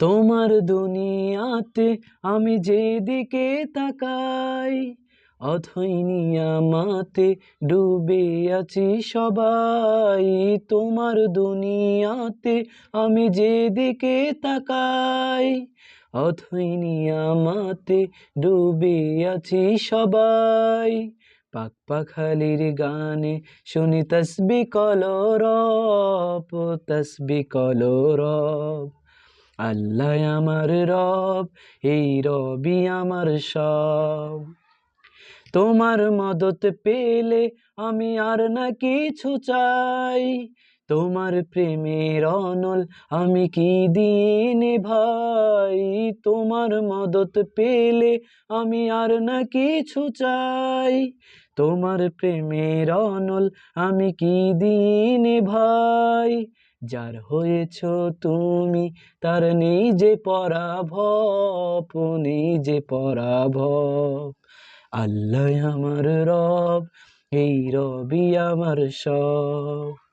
তোমার দুনিয়াতে আমি যেদিকে তাকাই, অথই নিয়ামতে ডুবে আছি সবাই। তোমার দুনিয়াতে আমি যেদিকে তাকাই, অথই নিয়ামতে ডুবে আছি সবাই। পাক পাখালির গানে শুনি তসবিহ কলরব, তসবিহ কলরব। আল্লাহ আমার রব, এই রবি আমার সব। তোমার মদত পেলে আমি আর না কিছু চাই, তোমার প্রেমের অনল আমি কি দিনে ভাই। তোমার মদত পেলে আমি আর না কিছু চাই, তোমার প্রেমের অনল আমি কি দিনে ভাই। যার হয়েছ তুমি তার নেই যে পরাভব, নেই যে পরাভব। আল্লাহ আমার রব, এই রবি আমার সব।